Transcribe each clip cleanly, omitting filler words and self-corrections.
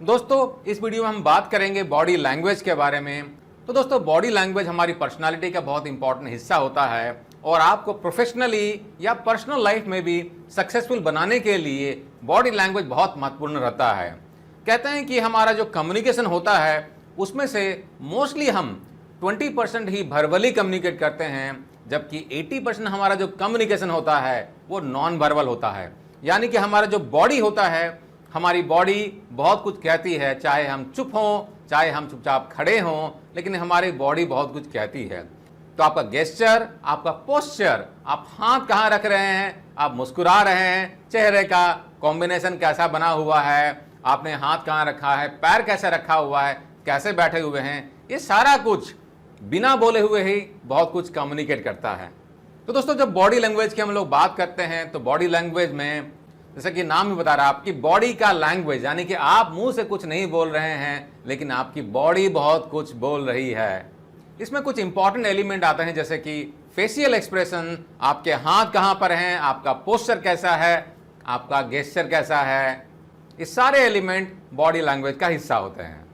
दोस्तों इस वीडियो में हम बात करेंगे बॉडी लैंग्वेज के बारे में। तो दोस्तों बॉडी लैंग्वेज हमारी पर्सनालिटी का बहुत इंपॉर्टेंट हिस्सा होता है और आपको प्रोफेशनली या पर्सनल लाइफ में भी सक्सेसफुल बनाने के लिए बॉडी लैंग्वेज बहुत महत्वपूर्ण रहता है। कहते हैं कि हमारा जो कम्युनिकेशन होता है उसमें से मोस्टली हम 20% ही वर्बली कम्युनिकेट करते हैं, जबकि 80% हमारा जो कम्युनिकेशन होता है वो नॉन वर्बल होता है। यानी कि हमारा जो बॉडी होता है, हमारी बॉडी बहुत कुछ कहती है, चाहे हम चुप हों, चाहे हम चुपचाप खड़े हों, लेकिन हमारी बॉडी बहुत कुछ कहती है। तो आपका गेस्चर, आपका पोस्चर, आप हाथ कहाँ रख रहे हैं, आप मुस्कुरा रहे हैं, चेहरे का कॉम्बिनेशन कैसा बना हुआ है, आपने हाथ कहाँ रखा है, पैर कैसे रखा हुआ है, कैसे बैठे हुए हैं, ये सारा कुछ बिना बोले हुए ही बहुत कुछ कम्युनिकेट करता है। तो दोस्तों जब बॉडी लैंग्वेज की हम लोग बात करते हैं तो बॉडी लैंग्वेज में जैसे कि नाम ही बता रहा है आपकी बॉडी का लैंग्वेज, यानी कि आप मुंह से कुछ नहीं बोल रहे हैं लेकिन आपकी बॉडी बहुत कुछ बोल रही है। इसमें कुछ इंपॉर्टेंट एलिमेंट आते हैं जैसे कि फेशियल एक्सप्रेशन, आपके हाथ कहाँ पर हैं, आपका पोस्चर कैसा है, आपका गेस्चर कैसा है, ये सारे एलिमेंट बॉडी लैंग्वेज का हिस्सा होते हैं।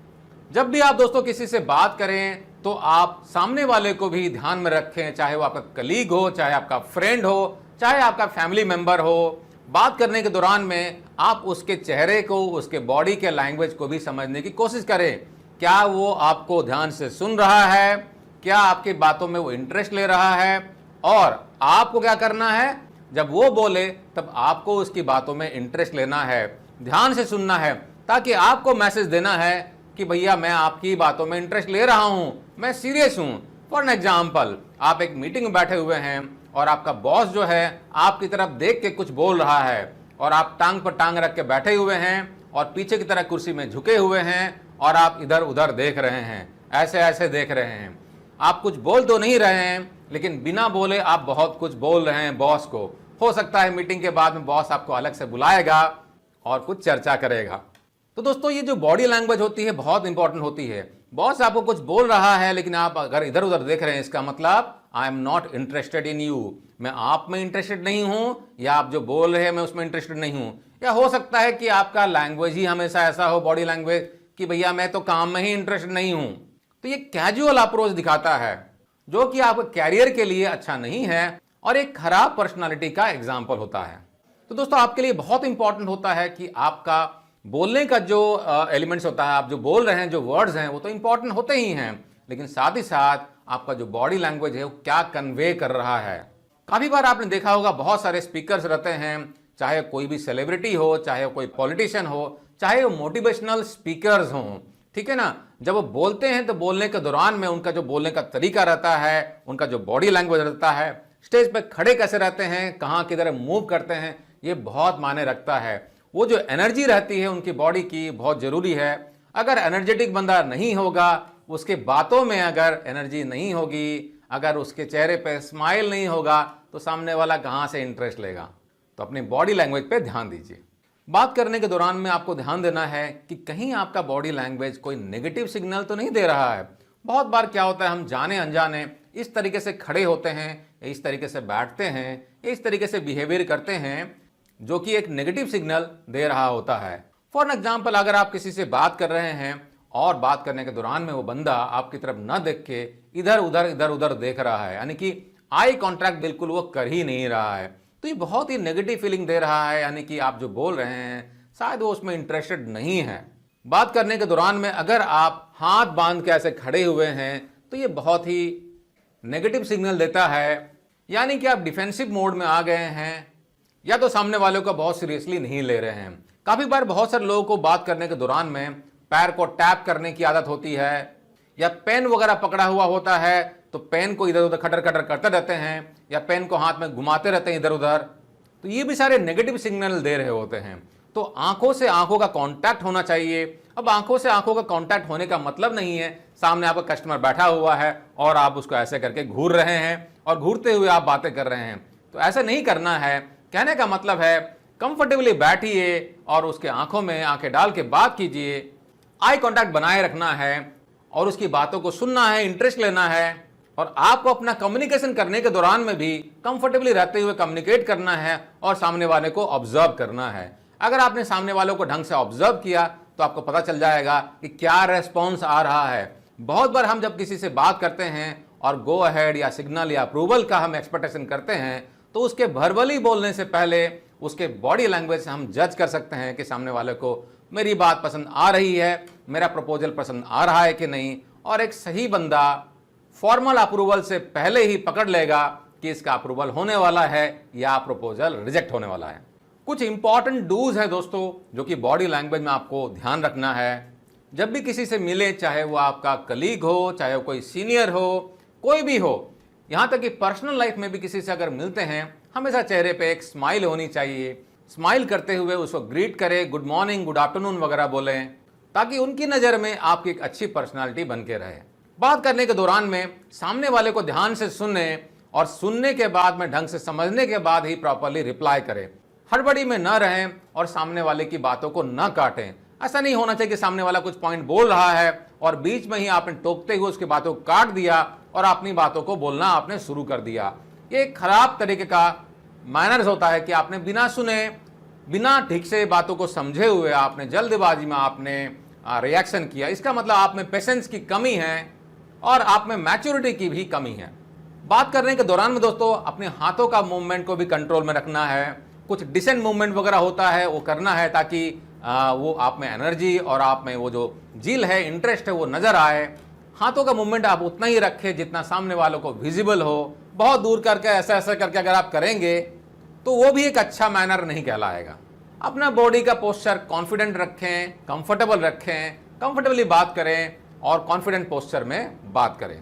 जब भी आप दोस्तों किसी से बात करें तो आप सामने वाले को भी ध्यान में रखें, चाहे वो आपका कलीग हो, चाहे आपका फ्रेंड हो, चाहे आपका फैमिली मेंबर हो। बात करने के दौरान में आप उसके चेहरे को, उसके बॉडी के लैंग्वेज को भी समझने की कोशिश करें। क्या वो आपको ध्यान से सुन रहा है, क्या आपकी बातों में वो इंटरेस्ट ले रहा है, और आपको क्या करना है, जब वो बोले तब आपको उसकी बातों में इंटरेस्ट लेना है, ध्यान से सुनना है, ताकि आपको मैसेज देना है कि भैया मैं आपकी बातों में इंटरेस्ट ले रहा हूं, मैं सीरियस हूं। फॉर एन एग्जाम्पल, आप एक मीटिंग में बैठे हुए हैं और आपका बॉस जो है आपकी तरफ देख के कुछ बोल रहा है और आप टांग पर टांग रख के बैठे हुए हैं और पीछे की तरह कुर्सी में झुके हुए हैं और आप इधर उधर देख रहे हैं, ऐसे ऐसे देख रहे हैं। आप कुछ बोल तो नहीं रहे हैं लेकिन बिना बोले आप बहुत कुछ बोल रहे हैं बॉस को। हो सकता है मीटिंग के बाद में बॉस आपको अलग से बुलाएगा और कुछ चर्चा करेगा। तो दोस्तों ये जो बॉडी लैंग्वेज होती है बहुत इंपॉर्टेंट होती है। बॉस आपको कुछ बोल रहा है लेकिन आप अगर इधर उधर देख रहे हैं, इसका मतलब I am not interested in you, मैं आप में इंटरेस्टेड नहीं हूं, या आप जो बोल रहे हैं मैं उसमें इंटरेस्टेड नहीं हूं। या हो सकता है कि आपका लैंग्वेज ही हमेशा ऐसा हो, बॉडी लैंग्वेज, कि भैया मैं तो काम में ही इंटरेस्टेड नहीं हूं। तो ये कैजुअल अप्रोच दिखाता है जो कि आपके कैरियर के लिए अच्छा नहीं है और एक खराब पर्सनालिटी का एग्जाम्पल होता है। तो दोस्तों आपके लिए बहुत इंपॉर्टेंट होता है कि आपका बोलने का जो एलिमेंट्स होता है, आप जो बोल रहे हैं, जो वर्ड्स हैं, वो तो इंपॉर्टेंट होते ही हैं, लेकिन साथ ही साथ आपका जो बॉडी लैंग्वेज है वो क्या कन्वे कर रहा है। काफी बार आपने देखा होगा बहुत सारे स्पीकर्स रहते हैं, चाहे कोई भी सेलिब्रिटी हो, चाहे कोई पॉलिटिशियन हो, चाहे वो मोटिवेशनल स्पीकर्स हों, ठीक है ना। जब वो बोलते हैं तो बोलने के दौरान में उनका जो बोलने का तरीका रहता है, उनका जो बॉडी लैंग्वेज रहता है, स्टेज पे खड़े कैसे रहते हैं, कहाँ किधर मूव करते हैं, ये बहुत मायने रखता है। वो जो एनर्जी रहती है उनकी बॉडी की बहुत जरूरी है। अगर एनर्जेटिक बंदा नहीं होगा, उसके बातों में अगर एनर्जी नहीं होगी, अगर उसके चेहरे पे स्माइल नहीं होगा, तो सामने वाला कहाँ से इंटरेस्ट लेगा। तो अपनी बॉडी लैंग्वेज पे ध्यान दीजिए। बात करने के दौरान में आपको ध्यान देना है कि कहीं आपका बॉडी लैंग्वेज कोई नेगेटिव सिग्नल तो नहीं दे रहा है। बहुत बार क्या होता है, हम जाने अनजाने इस तरीके से खड़े होते हैं, इस तरीके से बैठते हैं, इस तरीके से बिहेवियर करते हैं जो कि एक नेगेटिव सिग्नल दे रहा होता है। फॉर एग्जाम्पल, अगर आप किसी से बात कर रहे हैं और बात करने के दौरान में वो बंदा आपकी तरफ न देख के इधर उधर देख रहा है, यानी कि आई कॉन्ट्रैक्ट बिल्कुल वो कर ही नहीं रहा है, तो ये बहुत ही नेगेटिव फीलिंग दे रहा है, यानी कि आप जो बोल रहे हैं शायद वो उसमें इंटरेस्टेड नहीं है। बात करने के दौरान में अगर आप हाथ बांध के ऐसे खड़े हुए हैं तो ये बहुत ही नेगेटिव सिग्नल देता है, यानी कि आप डिफेंसिव मोड में आ गए हैं, या तो सामने वालों को बहुत सीरियसली नहीं ले रहे हैं। काफी बार बहुत सारे लोगों को बात करने के दौरान में पैर को टैप करने की आदत होती है, या पेन वगैरह पकड़ा हुआ होता है तो पेन को इधर उधर खटर खटर करते रहते हैं, या पेन को हाथ में घुमाते रहते हैं इधर उधर। तो ये भी सारे नेगेटिव सिग्नल दे रहे होते हैं। तो आंखों से आंखों का कांटेक्ट होना चाहिए। अब आंखों से आंखों का कांटेक्ट होने का मतलब नहीं है सामने आपका कस्टमर बैठा हुआ है और आप उसको ऐसे करके घूर रहे हैं और घूरते हुए आप बातें कर रहे हैं, तो ऐसा नहीं करना है। कहने का मतलब है कंफर्टेबली बैठिए और उसके आंखों में आंखें डाल के बात कीजिए, आई कांटेक्ट बनाए रखना है और उसकी बातों को सुनना है, इंटरेस्ट लेना है, और आपको अपना कम्युनिकेशन करने के दौरान में भी कंफर्टेबली रहते हुए कम्युनिकेट करना है और सामने वाले को ऑब्जर्व करना है। अगर आपने सामने वालों को ढंग से ऑब्जर्व किया तो तो आपको पता चल जाएगा कि क्या रेस्पॉन्स आ रहा है। बहुत बार हम जब किसी से बात करते हैं और गो अहेड या सिग्नल या अप्रूवल का हम एक्सपेक्टेशन करते हैं, तो उसके वर्बली बोलने से पहले उसके बॉडी लैंग्वेज से हम जज कर सकते हैं कि सामने वाले को मेरी बात पसंद आ रही है, मेरा प्रपोजल पसंद आ रहा है कि नहीं। और एक सही बंदा फॉर्मल अप्रूवल से पहले ही पकड़ लेगा कि इसका अप्रूवल होने वाला है या प्रपोजल रिजेक्ट होने वाला है। कुछ इंपॉर्टेंट डूज है दोस्तों जो कि बॉडी लैंग्वेज में आपको ध्यान रखना है। जब भी किसी से मिले, चाहे वो आपका कलीग हो, चाहे वो कोई सीनियर हो, कोई भी हो, यहाँ तक कि पर्सनल लाइफ में भी किसी से अगर मिलते हैं, हमेशा चेहरे पे एक स्माइल होनी चाहिए। स्माइल करते हुए उसको ग्रीट करें, गुड मॉर्निंग, गुड आफ्टरनून वगैरह बोलें, ताकि उनकी नज़र में आपकी एक अच्छी पर्सनालिटी बन के रहे। बात करने के दौरान में सामने वाले को ध्यान से सुने और सुनने के बाद में ढंग से समझने के बाद ही प्रॉपरली रिप्लाई करें। हड़बड़ी में न रहें और सामने वाले की बातों को न काटें। ऐसा नहीं होना चाहिए कि सामने वाला कुछ पॉइंट बोल रहा है और बीच में ही आपने टोकते हुए उसकी बातों को काट दिया और अपनी बातों को बोलना आपने शुरू कर दिया। ये एक खराब तरीके का मैनर्स होता है कि आपने बिना सुने, बिना ठीक से बातों को समझे हुए आपने जल्दबाजी में आपने रिएक्शन किया। इसका मतलब आप में पेशेंस की कमी है और आप में मैच्योरिटी की भी कमी है। बात करने के दौरान में दोस्तों अपने हाथों का मूवमेंट को भी कंट्रोल में रखना है। कुछ डिसेंट मूवमेंट वगैरह होता है वो करना है, ताकि वो आप में एनर्जी और आप में वो जो जील है, इंटरेस्ट है, वो नजर आए। हाथों का मूवमेंट आप उतना ही रखें जितना सामने वालों को विजिबल हो। बहुत दूर करके ऐसा ऐसा करके अगर आप करेंगे तो वो भी एक अच्छा मैनर नहीं कहलाएगा। अपना बॉडी का पोस्चर कॉन्फिडेंट रखें, कंफर्टेबल रखें, कंफर्टेबली बात करें और कॉन्फिडेंट पोस्चर में बात करें।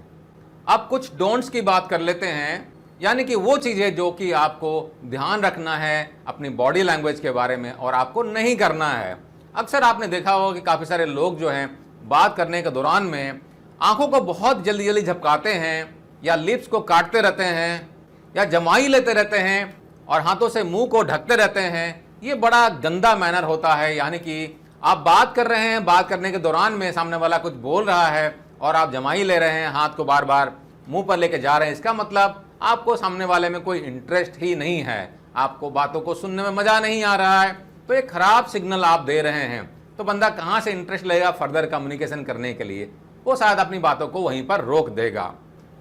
अब कुछ डोंट्स की बात कर लेते हैं, यानी कि वो चीज़ें जो कि आपको ध्यान रखना है अपनी बॉडी लैंग्वेज के बारे में और आपको नहीं करना है। अक्सर आपने देखा होगा कि काफ़ी सारे लोग जो हैं बात करने के दौरान में आंखों को बहुत जल्दी जल्दी झपकाते हैं या लिप्स को काटते रहते हैं या जमाई लेते रहते हैं और हाथों से मुंह को ढकते रहते हैं। ये बड़ा गंदा मैनर होता है। यानी कि आप बात कर रहे हैं, बात करने के दौरान में सामने वाला कुछ बोल रहा है और आप जमाई ले रहे हैं, हाथ को बार बार मुंह पर लेके जा रहे हैं। इसका मतलब आपको सामने वाले में कोई इंटरेस्ट ही नहीं है, आपको बातों को सुनने में मजा नहीं आ रहा है, तो एक खराब सिग्नल आप दे रहे हैं। तो बंदा कहाँ से इंटरेस्ट लेगा फर्दर कम्युनिकेशन करने के लिए? वो शायद अपनी बातों को वहीं पर रोक देगा।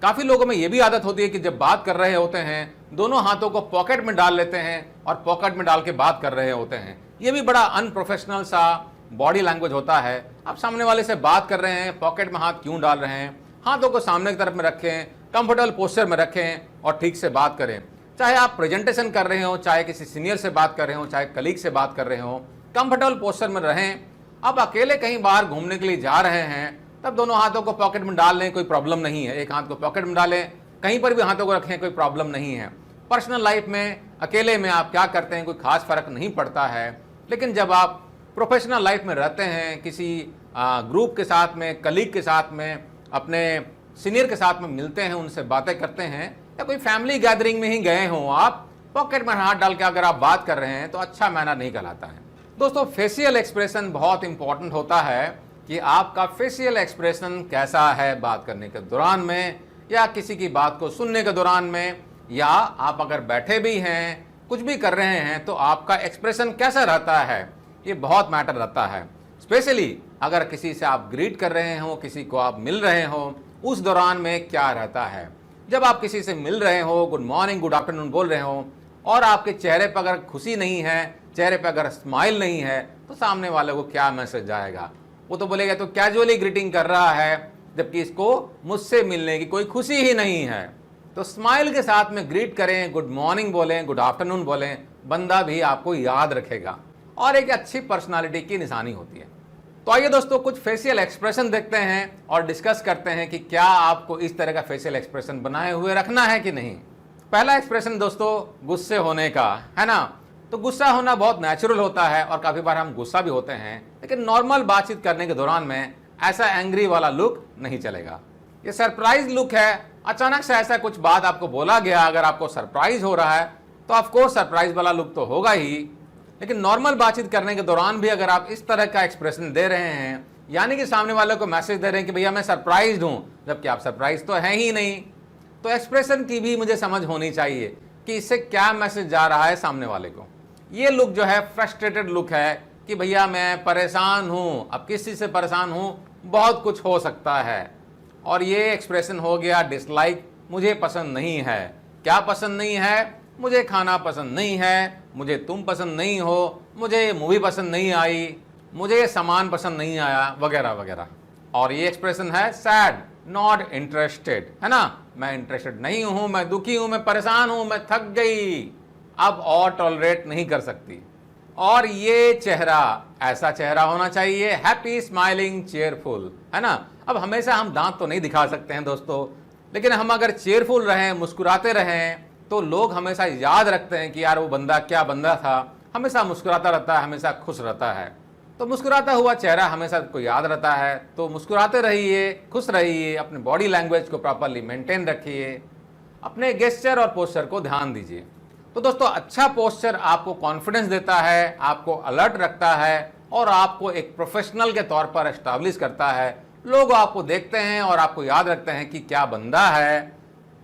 काफ़ी लोगों में ये भी आदत होती है कि जब बात कर रहे होते हैं दोनों हाथों को पॉकेट में डाल लेते हैं और पॉकेट में डाल के बात कर रहे होते हैं। ये भी बड़ा अनप्रोफेशनल सा बॉडी लैंग्वेज होता है। आप सामने वाले से बात कर रहे हैं, पॉकेट में हाथ क्यों डाल रहे हैं? हाथों को सामने की तरफ में रखें, कंफर्टेबल पोस्चर में रखें और ठीक से बात करें। चाहे आप प्रेजेंटेशन कर रहे हो, चाहे किसी सीनियर से बात कर रहे हो, चाहे कलीग से बात कर रहे हो, कंफर्टेबल पोस्चर में रहें। आप अकेले कहीं बाहर घूमने के लिए जा रहे हैं तब दोनों हाथों को पॉकेट में डाल लें, कोई प्रॉब्लम नहीं है। एक हाथ को पॉकेट में डालें, कहीं पर भी हाथों को रखें, कोई प्रॉब्लम नहीं है। पर्सनल लाइफ में अकेले में आप क्या करते हैं कोई खास फर्क नहीं पड़ता है, लेकिन जब आप प्रोफेशनल लाइफ में रहते हैं, किसी ग्रुप के साथ में, कलीग के साथ में, अपने सीनियर के साथ में मिलते हैं, उनसे बातें करते हैं, या कोई फैमिली गैदरिंग में ही गए हों, आप पॉकेट में हाथ डाल के अगर आप बात कर रहे हैं तो अच्छा मैनर नहीं कहलाता है। दोस्तों फेशियल एक्सप्रेशन बहुत इंपॉर्टेंट होता है कि आपका फेशियल एक्सप्रेशन कैसा है बात करने के दौरान में या किसी की बात को सुनने के दौरान में, या आप अगर बैठे भी हैं कुछ भी कर रहे हैं तो आपका एक्सप्रेशन कैसा रहता है, ये बहुत मैटर रहता है। स्पेशली अगर किसी से आप ग्रीट कर रहे हो, किसी को आप मिल रहे हो, उस दौरान में क्या रहता है। जब आप किसी से मिल रहे हो, गुड मॉर्निंग, गुड आफ्टरनून बोल रहे हो और आपके चेहरे पर अगर खुशी नहीं है, चेहरे पर अगर स्माइल नहीं है, तो सामने वाले को क्या मैसेज जाएगा? वो तो बोलेगा तो कैजुअली ग्रीटिंग कर रहा है, जबकि इसको मुझसे मिलने की कोई खुशी ही नहीं है। तो स्माइल के साथ में ग्रीट करें, गुड मॉर्निंग बोलें, गुड आफ्टरनून बोलें, बंदा भी आपको याद रखेगा और एक अच्छी पर्सनालिटी की निशानी होती है। तो आइए दोस्तों कुछ फेशियल एक्सप्रेशन देखते हैं और डिस्कस करते हैं कि क्या आपको इस तरह का फेशियल एक्सप्रेशन बनाए हुए रखना है कि नहीं। पहला एक्सप्रेशन दोस्तों गुस्से होने का है ना। तो गुस्सा होना बहुत नेचुरल होता है और काफ़ी बार हम गुस्सा भी होते हैं, लेकिन नॉर्मल बातचीत करने के दौरान में ऐसा एंग्री वाला लुक नहीं चलेगा। ये सरप्राइज लुक है। अचानक से ऐसा कुछ बात आपको बोला गया, अगर आपको सरप्राइज हो रहा है तो ऑफकोर्स सरप्राइज वाला लुक तो होगा ही, लेकिन नॉर्मल बातचीत करने के दौरान भी अगर आप इस तरह का एक्सप्रेशन दे रहे हैं, यानी कि सामने वाले को मैसेज दे रहे हैं कि भैया मैं सरप्राइज्ड हूँ, जबकि आप सरप्राइज तो है ही नहीं, तो एक्सप्रेशन की भी मुझे समझ होनी चाहिए कि इससे क्या मैसेज जा रहा है सामने वाले को। ये लुक जो है फ्रस्ट्रेटेड लुक है कि भैया मैं परेशान हूँ। अब किस चीज़ से परेशान हूँ? बहुत कुछ हो सकता है। और ये एक्सप्रेशन हो गया डिसलाइक, मुझे पसंद नहीं है। क्या पसंद नहीं है? मुझे खाना पसंद नहीं है, मुझे तुम पसंद नहीं हो, मुझे ये मूवी पसंद नहीं आई, मुझे ये सामान पसंद नहीं आया, वगैरह वगैरह। और ये एक्सप्रेशन है सैड, नॉट इंटरेस्टेड, है ना? मैं इंटरेस्टेड नहीं हूं, मैं दुखी हूं, मैं परेशान हूं, मैं थक गई, अब और टॉलरेट नहीं कर सकती। और ये चेहरा, ऐसा चेहरा होना चाहिए हैप्पी, स्माइलिंग, चेयरफुल, है ना? अब हमेशा हम दांत तो नहीं दिखा सकते हैं दोस्तों, लेकिन हम अगर चेयरफुल रहें, मुस्कुराते रहें, तो लोग हमेशा याद रखते हैं कि यार वो बंदा क्या बंदा था, हमेशा मुस्कुराता रहता है, हमेशा खुश रहता है। तो मुस्कुराता हुआ चेहरा हमेशा को याद रहता है। तो मुस्कुराते रहिए, खुश रहिए, अपने बॉडी लैंग्वेज को प्रॉपरली मेंटेन रखिए, अपने गेस्चर और पोस्चर को ध्यान दीजिए। तो दोस्तों, अच्छा पोस्चर आपको कॉन्फिडेंस देता है, आपको अलर्ट रखता है और आपको एक प्रोफेशनल के तौर पर एस्टैब्लिश करता है। लोग आपको देखते हैं और आपको याद रखते हैं कि क्या बंदा है,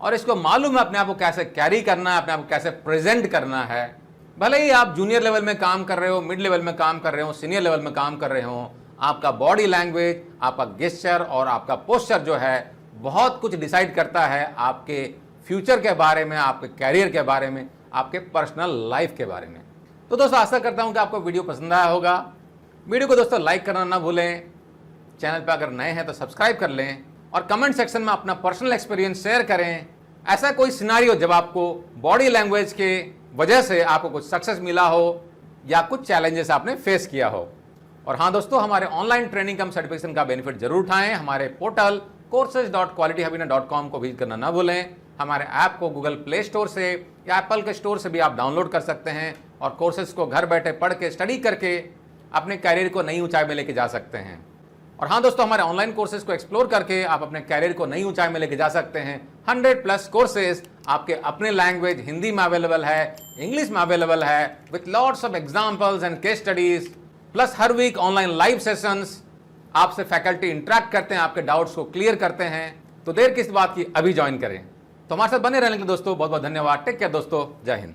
और इसको मालूम है अपने आप को कैसे कैरी करना है, अपने आप को कैसे प्रेजेंट करना है। भले ही आप जूनियर लेवल में काम कर रहे हो, मिड लेवल में काम कर रहे हो, सीनियर लेवल में काम कर रहे हो, आपका बॉडी लैंग्वेज, आपका गेस्चर और आपका पोस्चर जो है बहुत कुछ डिसाइड करता है आपके फ्यूचर के बारे में, आपके कैरियर के बारे में, आपके पर्सनल लाइफ के बारे में। तो दोस्तों, आशा करता हूं कि आपको वीडियो पसंद आया होगा। वीडियो को दोस्तों लाइक करना ना भूलें, चैनल पर अगर नए हैं तो सब्सक्राइब कर लें और कमेंट सेक्शन में अपना पर्सनल एक्सपीरियंस शेयर करें। ऐसा कोई सिनारियो जब आपको बॉडी लैंग्वेज के वजह से आपको कुछ सक्सेस मिला हो या कुछ चैलेंजेस आपने फेस किया हो। और हाँ दोस्तों, हमारे ऑनलाइन ट्रेनिंग कम सर्टिफिकेशन का बेनिफिट जरूर उठाएं। हमारे पोर्टल courses.qualityhubina.com को विजिट करना ना भूलें। हमारे ऐप को गूगल प्ले स्टोर से या एप्पल के स्टोर से भी आप डाउनलोड कर सकते हैं और कोर्सेज को घर बैठे पढ़ के, स्टडी करके अपने कैरियर को नई ऊंचाई में लेके जा सकते हैं। और हाँ दोस्तों, हमारे ऑनलाइन कोर्सेज को एक्सप्लोर करके आप अपने कैरियर को नई ऊंचाई में लेके जा सकते हैं। 100+ कोर्सेज आपके अपने लैंग्वेज हिंदी में अवेलेबल है, इंग्लिश में अवेलेबल है, with lots of examples and case studies, plus हर वीक ऑनलाइन लाइव सेशंस। आपसे फैकल्टी इंटरेक्ट करते हैं, आपके डाउट्स को क्लियर करते हैं। तो देर किस बात की, अभी ज्वाइन करें। तो हमारे साथ बने रहने के लिए दोस्तों बहुत बहुत धन्यवाद। टेक केयर दोस्तों, जय हिंद।